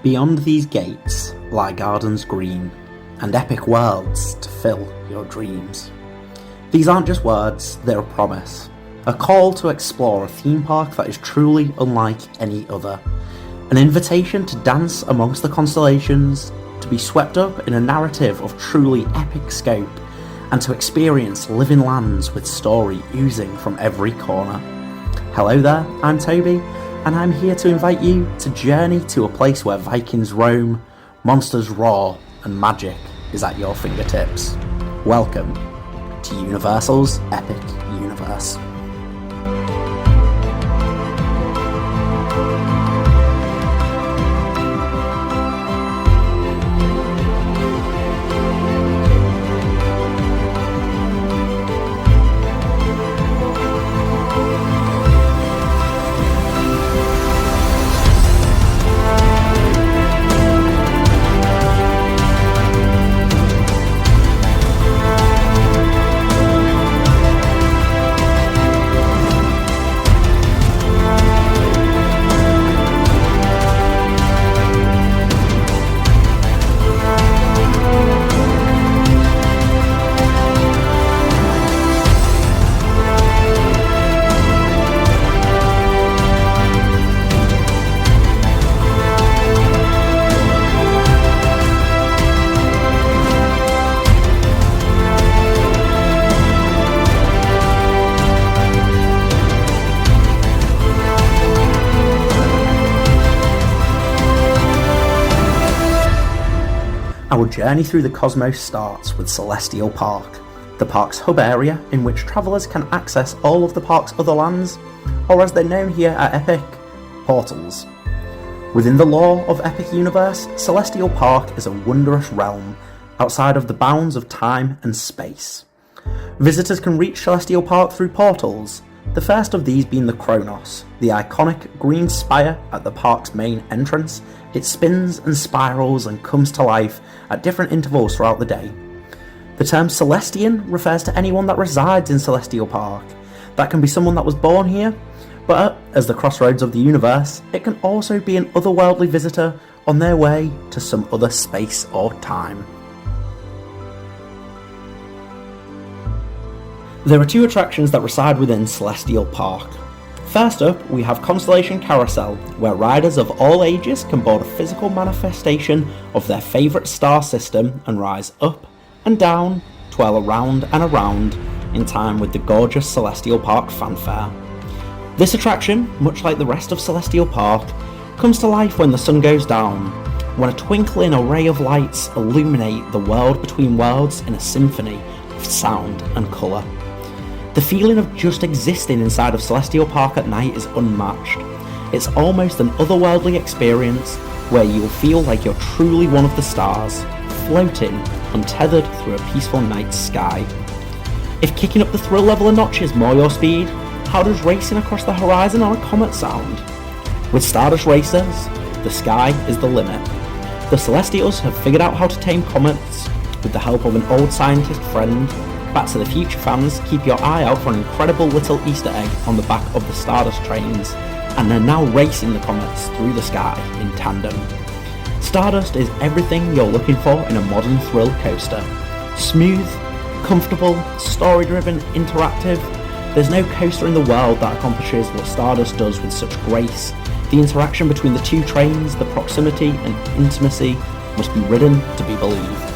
Beyond these gates lie gardens green, and epic worlds to fill your dreams. These aren't just words, they're a promise. A call to explore a theme park that is truly unlike any other. An invitation to dance amongst the constellations, to be swept up in a narrative of truly epic scope, and to experience living lands with story oozing from every corner. Hello there, I'm Toby, and I'm here to invite you to journey to a place where Vikings roam, monsters roar, and magic is at your fingertips. Welcome to Universal's Epic Universe. Our journey through the cosmos starts with Celestial Park, the park's hub area in which travellers can access all of the park's other lands, or as they're known here at Epic, portals. Within the lore of Epic Universe, Celestial Park is a wondrous realm outside of the bounds of time and space. Visitors can reach Celestial Park through portals, the first of these being the Kronos, the iconic green spire at the park's main entrance. It spins and spirals and comes to life at different intervals throughout the day. The term Celestian refers to anyone that resides in Celestial Park. That can be someone that was born here, but as the crossroads of the universe, it can also be an otherworldly visitor on their way to some other space or time. There are two attractions that reside within Celestial Park. First up, we have Constellation Carousel, where riders of all ages can board a physical manifestation of their favourite star system and rise up and down, twirl around and around in time with the gorgeous Celestial Park fanfare. This attraction, much like the rest of Celestial Park, comes to life when the sun goes down, when a twinkling array of lights illuminate the world between worlds in a symphony of sound and colour. The feeling of just existing inside of Celestial Park at night is unmatched. It's almost an otherworldly experience where you'll feel like you're truly one of the stars, floating, untethered through a peaceful night sky. If kicking up the thrill level a notch is more your speed, how does racing across the horizon on a comet sound? With Stardust Racers, the sky is the limit. The Celestials have figured out how to tame comets with the help of an old scientist friend. Back to the Future fans, keep your eye out for an incredible little Easter egg on the back of the Stardust trains, and they're now racing the comets through the sky in tandem. Stardust is everything you're looking for in a modern thrill coaster. Smooth, comfortable, story-driven, interactive. There's no coaster in the world that accomplishes what Stardust does with such grace. The interaction between the two trains, the proximity and intimacy must be ridden to be believed.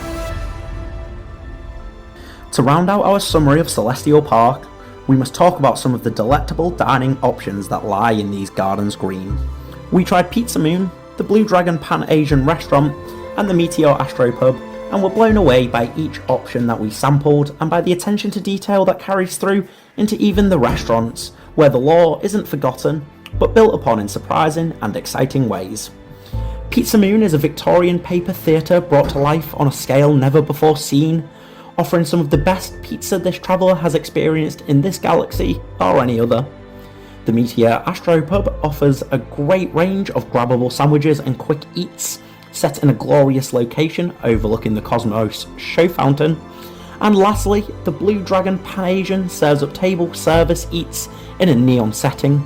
To round out our summary of Celestial Park, we must talk about some of the delectable dining options that lie in these gardens green. We tried Pizza Moon, the Blue Dragon Pan-Asian restaurant, and the Meteor Astropub, and were blown away by each option that we sampled and by the attention to detail that carries through into even the restaurants, where the lore isn't forgotten, but built upon in surprising and exciting ways. Pizza Moon is a Victorian paper theatre brought to life on a scale never before seen, offering some of the best pizza this traveller has experienced in this galaxy or any other. The Meteor Astropub offers a great range of grabbable sandwiches and quick eats, set in a glorious location overlooking the Cosmos show fountain. And lastly, the Blue Dragon Pan-Asian serves up table service eats in a neon setting.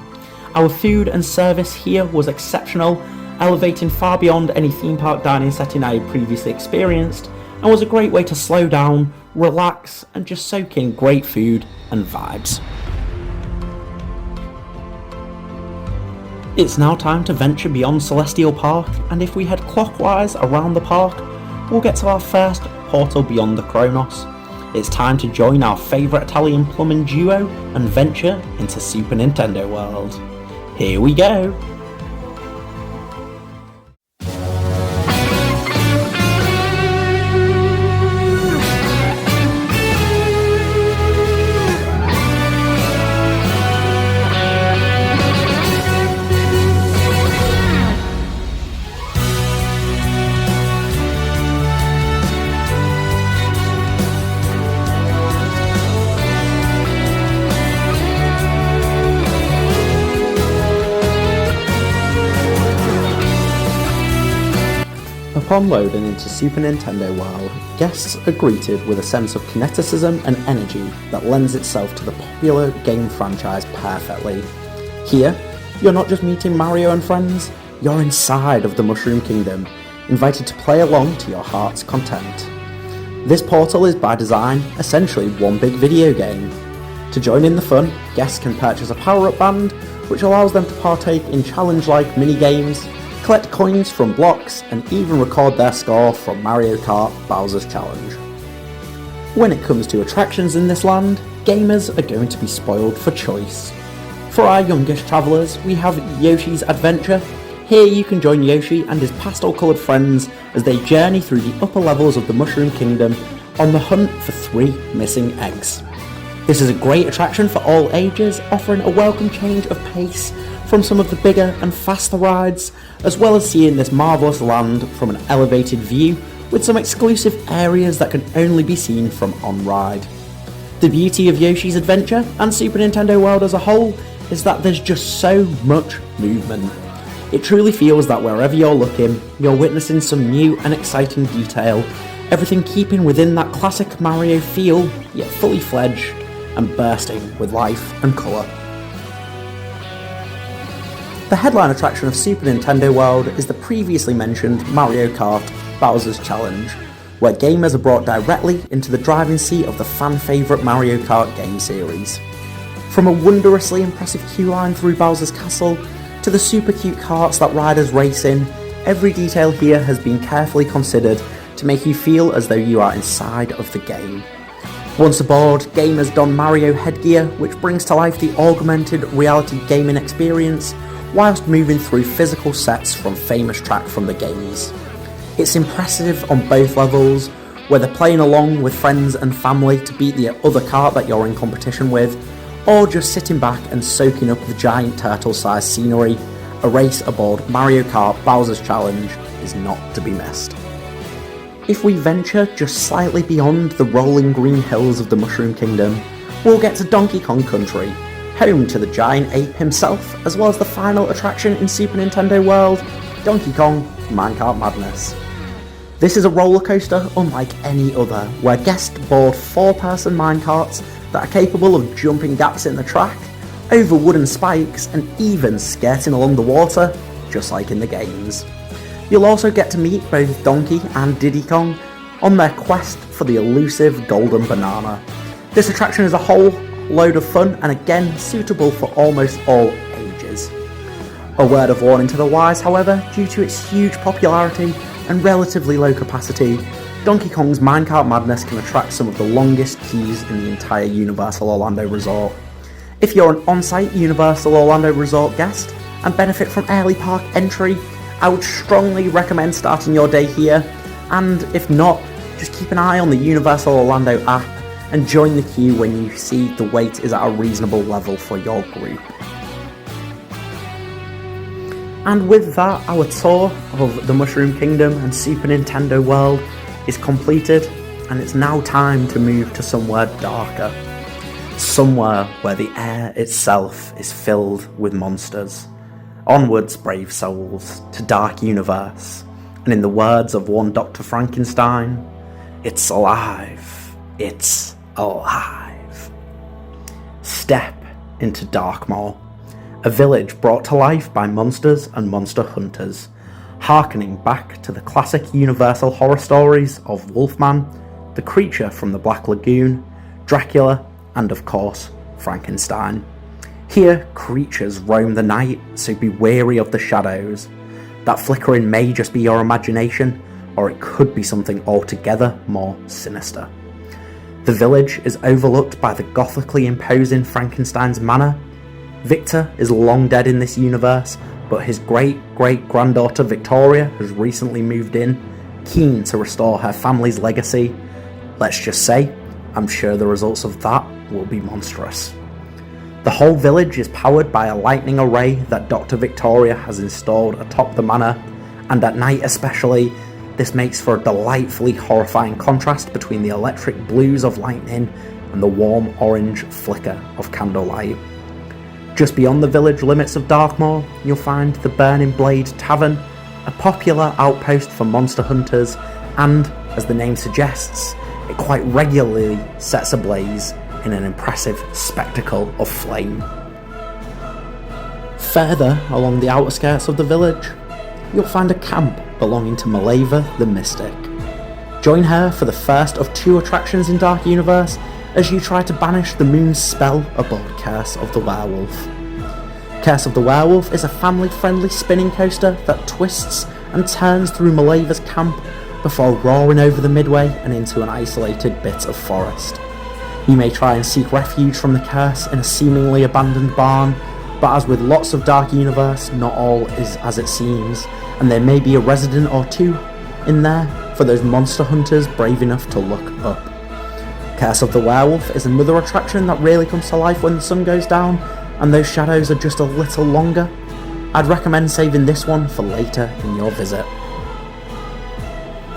Our food and service here was exceptional, elevating far beyond any theme park dining setting I had previously experienced, and was a great way to slow down, relax, and just soak in great food and vibes. It's now time to venture beyond Celestial Park, and if we head clockwise around the park, we'll get to our first portal beyond the Kronos. It's time to join our favourite Italian plumbing duo and venture into Super Nintendo World. Here we go! Upon loading into Super Nintendo World, guests are greeted with a sense of kineticism and energy that lends itself to the popular game franchise perfectly. Here, you're not just meeting Mario and friends, you're inside of the Mushroom Kingdom, invited to play along to your heart's content. This portal is by design essentially one big video game. To join in the fun, guests can purchase a power-up band, which allows them to partake in challenge-like mini-games, collect coins from blocks, and even record their score from Mario Kart Bowser's Challenge. When it comes to attractions in this land, gamers are going to be spoiled for choice. For our youngest travellers, we have Yoshi's Adventure. Here you can join Yoshi and his pastel-coloured friends as they journey through the upper levels of the Mushroom Kingdom on the hunt for 3 missing eggs. This is a great attraction for all ages, offering a welcome change of pace from some of the bigger and faster rides, as well as seeing this marvellous land from an elevated view with some exclusive areas that can only be seen from on-ride. The beauty of Yoshi's Adventure and Super Nintendo World as a whole is that there's just so much movement. It truly feels that wherever you're looking, you're witnessing some new and exciting detail, everything keeping within that classic Mario feel, yet fully fledged and bursting with life and colour. The headline attraction of Super Nintendo World is the previously mentioned Mario Kart Bowser's Challenge, where gamers are brought directly into the driving seat of the fan favourite Mario Kart game series. From a wondrously impressive queue line through Bowser's Castle, to the super cute karts that riders race in, every detail here has been carefully considered to make you feel as though you are inside of the game. Once aboard, gamers don Mario headgear, which brings to life the augmented reality gaming experience, whilst moving through physical sets from famous track from the games. It's impressive on both levels, whether playing along with friends and family to beat the other kart that you're in competition with, or just sitting back and soaking up the giant turtle-sized scenery. A race aboard Mario Kart Bowser's Challenge is not to be missed. If we venture just slightly beyond the rolling green hills of the Mushroom Kingdom, we'll get to Donkey Kong Country, home to the giant ape himself, as well as the final attraction in Super Nintendo World, Donkey Kong Minecart Madness. This is a roller coaster unlike any other, where guests board 4-person minecarts that are capable of jumping gaps in the track, over wooden spikes, and even skirting along the water, just like in the games. You'll also get to meet both Donkey and Diddy Kong on their quest for the elusive golden banana. This attraction is a whole load of fun, and again suitable for almost all ages. A word of warning to the wise, however, due to its huge popularity and relatively low capacity, Donkey Kong's Minecart Madness can attract some of the longest queues in the entire Universal Orlando Resort. If you're an on-site Universal Orlando Resort guest and benefit from early park entry, I would strongly recommend starting your day here, and if not, just keep an eye on the Universal Orlando app and join the queue when you see the wait is at a reasonable level for your group. And with that, our tour of the Mushroom Kingdom and Super Nintendo World is completed, and it's now time to move to somewhere darker. Somewhere where the air itself is filled with monsters. Onwards, brave souls, to Dark Universe. And in the words of one Dr. Frankenstein, it's alive. It's alive. Step into Darkmoor, a village brought to life by monsters and monster hunters, harkening back to the classic Universal horror stories of Wolfman, the creature from the Black Lagoon, Dracula, and of course, Frankenstein. Here, creatures roam the night, so be wary of the shadows. That flickering may just be your imagination, or it could be something altogether more sinister. The village is overlooked by the gothically imposing Frankenstein's manor. Victor is long dead in this universe, but his great-great-granddaughter Victoria has recently moved in, keen to restore her family's legacy. Let's just say, I'm sure the results of that will be monstrous. The whole village is powered by a lightning array that Dr. Victoria has installed atop the manor, and at night especially, this makes for a delightfully horrifying contrast between the electric blues of lightning and the warm orange flicker of candlelight. Just beyond the village limits of Darkmoor, you'll find the Burning Blade Tavern, a popular outpost for monster hunters, and, as the name suggests, it quite regularly sets ablaze in an impressive spectacle of flame. Further along the outer skirts of the village, you'll find a camp belonging to Maleva the Mystic. Join her for the first of 2 attractions in Dark Universe as you try to banish the moon's spell aboard Curse of the Werewolf. Curse of the Werewolf is a family-friendly spinning coaster that twists and turns through Maleva's camp before roaring over the midway and into an isolated bit of forest. You may try and seek refuge from the curse in a seemingly abandoned barn, but as with lots of Dark Universe, not all is as it seems, and there may be a resident or 2 in there for those monster hunters brave enough to look up. Curse of the Werewolf is another attraction that really comes to life when the sun goes down and those shadows are just a little longer. I'd recommend saving this one for later in your visit.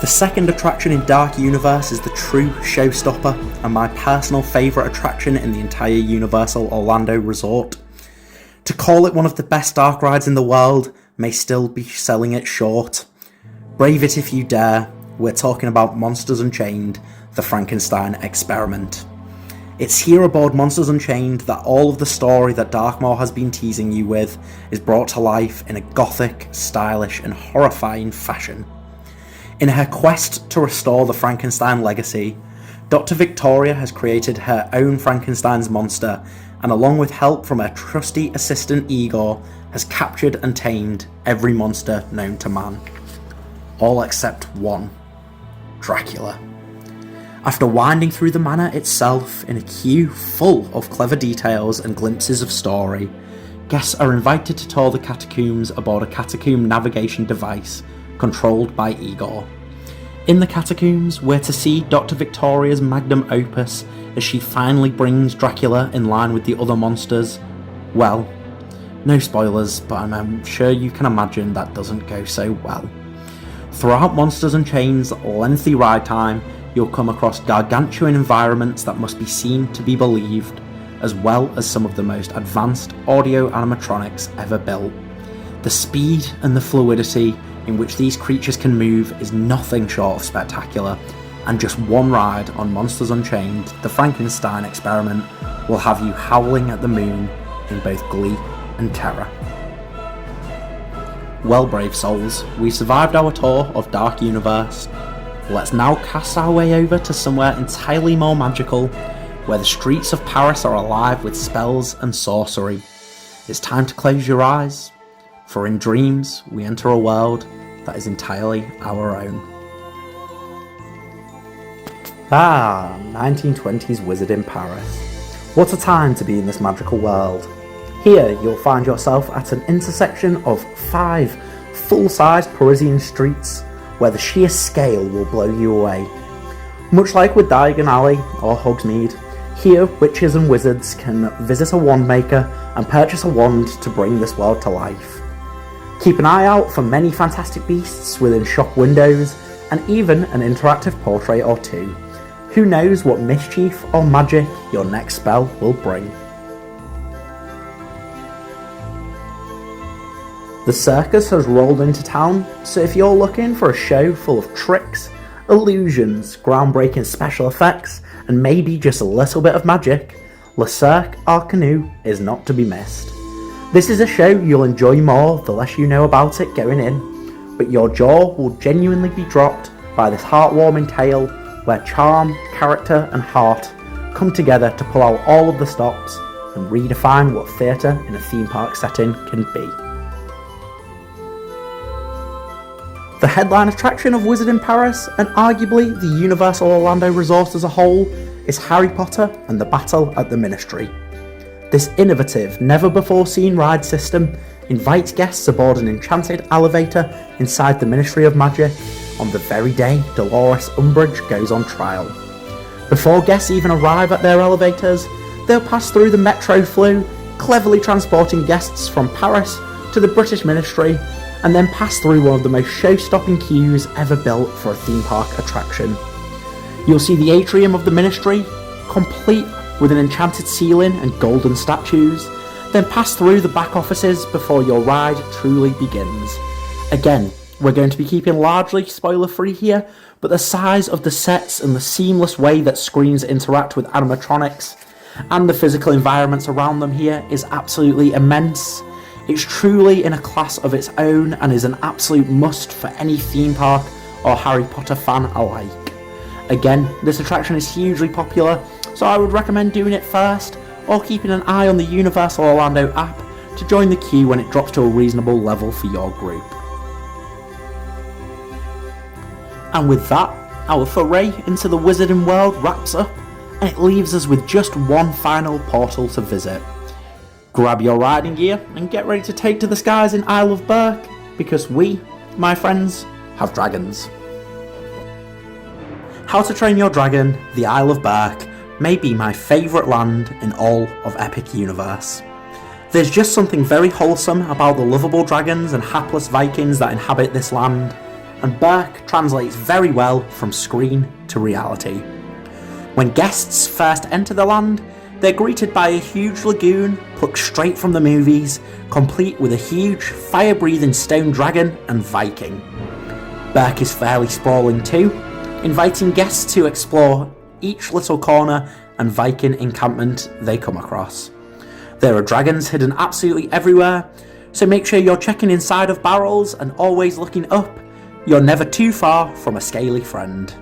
The second attraction in Dark Universe is the true showstopper and my personal favourite attraction in the entire Universal Orlando Resort. To call it one of the best dark rides in the world may still be selling it short. Brave it if you dare, we're talking about Monsters Unchained, the Frankenstein Experiment. It's here aboard Monsters Unchained that all of the story that Darkmoor has been teasing you with is brought to life in a gothic, stylish and horrifying fashion. In her quest to restore the Frankenstein legacy, Dr. Victoria has created her own Frankenstein's monster and along with help from her trusty assistant Igor, has captured and tamed every monster known to man. All except one, Dracula. After winding through the manor itself in a queue full of clever details and glimpses of story, guests are invited to tour the catacombs aboard a catacomb navigation device controlled by Igor. In the catacombs, we're to see Dr. Victoria's magnum opus as she finally brings Dracula in line with the other monsters. Well, no spoilers, but I'm sure you can imagine that doesn't go so well. Throughout Monsters Unchained's lengthy ride time, you'll come across gargantuan environments that must be seen to be believed, as well as some of the most advanced audio animatronics ever built. The speed and the fluidity in which these creatures can move is nothing short of spectacular, and just one ride on Monsters Unchained, the Frankenstein Experiment, will have you howling at the moon in both glee and terror. Well, brave souls, we survived our tour of Dark Universe. Let's now cast our way over to somewhere entirely more magical, where the streets of Paris are alive with spells and sorcery. It's time to close your eyes, for in dreams we enter a world that is entirely our own. 1920s wizard in Paris. What a time to be in this magical world. Here you'll find yourself at an intersection of 5 full-sized Parisian streets where the sheer scale will blow you away. Much like with Diagon Alley or Hogsmeade, here witches and wizards can visit a wand maker and purchase a wand to bring this world to life. Keep an eye out for many fantastic beasts within shop windows and even an interactive portrait or 2. Who knows what mischief or magic your next spell will bring. The circus has rolled into town, so if you're looking for a show full of tricks, illusions, groundbreaking special effects, and maybe just a little bit of magic, Le Cirque Arcanu is not to be missed. This is a show you'll enjoy more the less you know about it going in. but your jaw will genuinely be dropped by this heartwarming tale where charm, character and heart come together to pull out all of the stops and redefine what theatre in a theme park setting can be. The headline attraction of Wizard in Paris, and arguably the Universal Orlando Resort as a whole, is Harry Potter and the Battle at the Ministry. This innovative, never-before-seen ride system invites guests aboard an enchanted elevator inside the Ministry of Magic on the very day Dolores Umbridge goes on trial. Before guests even arrive at their elevators, they'll pass through the Metro Flue, cleverly transporting guests from Paris to the British Ministry, and then pass through one of the most show-stopping queues ever built for a theme park attraction. You'll see the atrium of the Ministry, complete with an enchanted ceiling and golden statues, then pass through the back offices before your ride truly begins. Again, we're going to be keeping largely spoiler-free here, but the size of the sets and the seamless way that screens interact with animatronics and the physical environments around them here is absolutely immense. It's truly in a class of its own and is an absolute must for any theme park or Harry Potter fan alike. Again, this attraction is hugely popular, so I would recommend doing it first or keeping an eye on the Universal Orlando app to join the queue when it drops to a reasonable level for your group. And with that, our foray into the Wizarding World wraps up, and it leaves us with just one final portal to visit. Grab your riding gear and get ready to take to the skies in Isle of Berk, because we, my friends, have dragons. How to Train Your Dragon, the Isle of Berk, may be my favourite land in all of Epic Universe. There's just something very wholesome about the lovable dragons and hapless Vikings that inhabit this land, and Berk translates very well from screen to reality. When guests first enter the land, they're greeted by a huge lagoon plucked straight from the movies, complete with a huge fire-breathing stone dragon and Viking. Berk is fairly sprawling too, inviting guests to explore each little corner and Viking encampment they come across. There are dragons hidden absolutely everywhere, so make sure you're checking inside of barrels and always looking up. You're never too far from a scaly friend.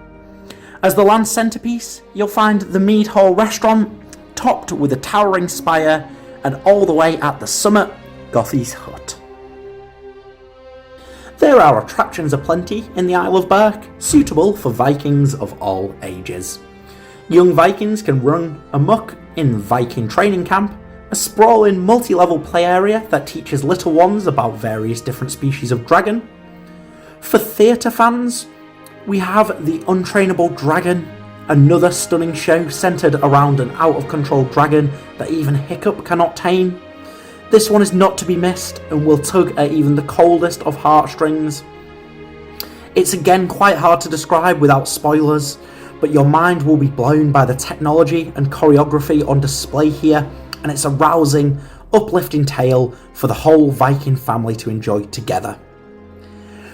As the land's centrepiece, you'll find the Mead Hall restaurant, topped with a towering spire, and all the way at the summit, Gothy's hut. There are attractions aplenty in the Isle of Berk, suitable for Vikings of all ages. Young Vikings can run amok in Viking Training Camp, a sprawling multi-level play area that teaches little ones about various different species of dragon. For theatre fans, we have The Untrainable Dragon, another stunning show centred around an out-of-control dragon that even Hiccup cannot tame. This one is not to be missed and will tug at even the coldest of heartstrings. It's again quite hard to describe without spoilers, but your mind will be blown by the technology and choreography on display here, and it's a rousing, uplifting tale for the whole Viking family to enjoy together.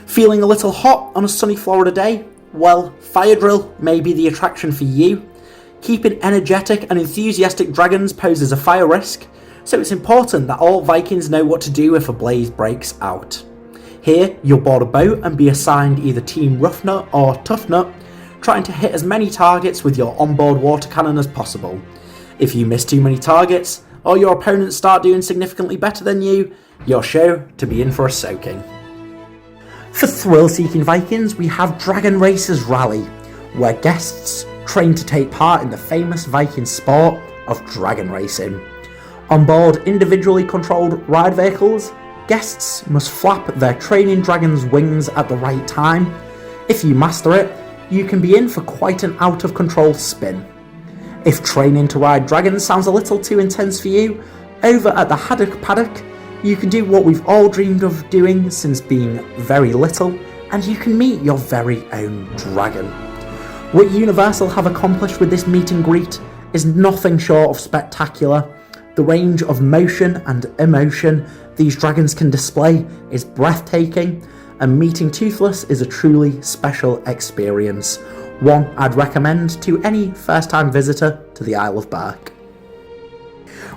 Feeling a little hot on a sunny Florida day? Well, Fire Drill may be the attraction for you. Keeping energetic and enthusiastic dragons poses a fire risk, so it's important that all Vikings know what to do if a blaze breaks out. Here, you'll board a boat and be assigned either Team Roughnut or Toughnut, trying to hit as many targets with your onboard water cannon as possible. If you miss too many targets, or your opponents start doing significantly better than you, you're sure to be in for a soaking. For thrill-seeking Vikings, we have Dragon Racers Rally, where guests train to take part in the famous Viking sport of dragon racing. On board individually controlled ride vehicles, guests must flap their training dragon's wings at the right time. If you master it, you can be in for quite an out-of-control spin. If training to ride dragons sounds a little too intense for you, over at the Haddock Paddock, you can do what we've all dreamed of doing since being very little, and you can meet your very own dragon. What Universal have accomplished with this meet and greet is nothing short of spectacular. The range of motion and emotion these dragons can display is breathtaking, and meeting Toothless is a truly special experience, one I'd recommend to any first-time visitor to the Isle of Berk.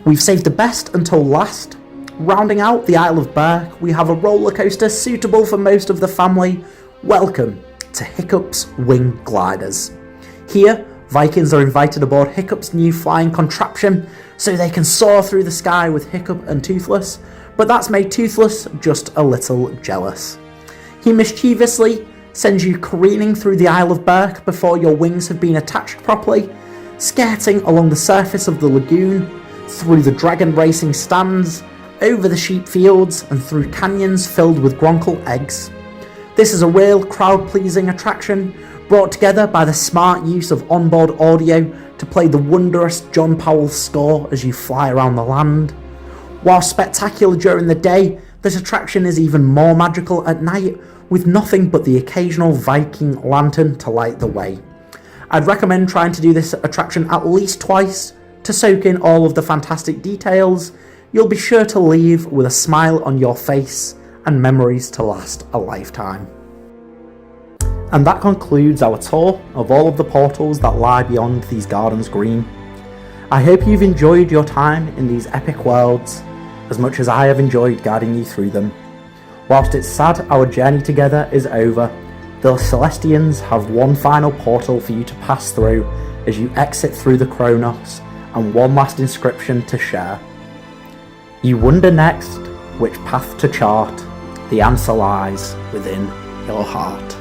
We've saved the best until last, Rounding out the Isle of Berk, we have a roller coaster suitable for most of the family. Welcome to Hiccup's Wing Gliders. Here, Vikings are invited aboard Hiccup's new flying contraption so they can soar through the sky with Hiccup and Toothless, but that's made Toothless just a little jealous. He mischievously sends you careening through the Isle of Berk before your wings have been attached properly, skirting along the surface of the lagoon, through the dragon racing stands, over the sheep fields and through canyons filled with Gronkle eggs. This is a real crowd-pleasing attraction, brought together by the smart use of onboard audio to play the wondrous John Powell score as you fly around the land. While spectacular during the day, this attraction is even more magical at night, with nothing but the occasional Viking lantern to light the way. I'd recommend trying to do this attraction at least twice to soak in all of the fantastic details. You'll be sure to leave with a smile on your face and memories to last a lifetime. And that concludes our tour of all of the portals that lie beyond these gardens green. I hope you've enjoyed your time in these epic worlds as much as I have enjoyed guiding you through them. Whilst it's sad our journey together is over, the Celestians have one final portal for you to pass through as you exit through the Kronos, and one last inscription to share. You wonder next which path to chart, the answer lies within your heart.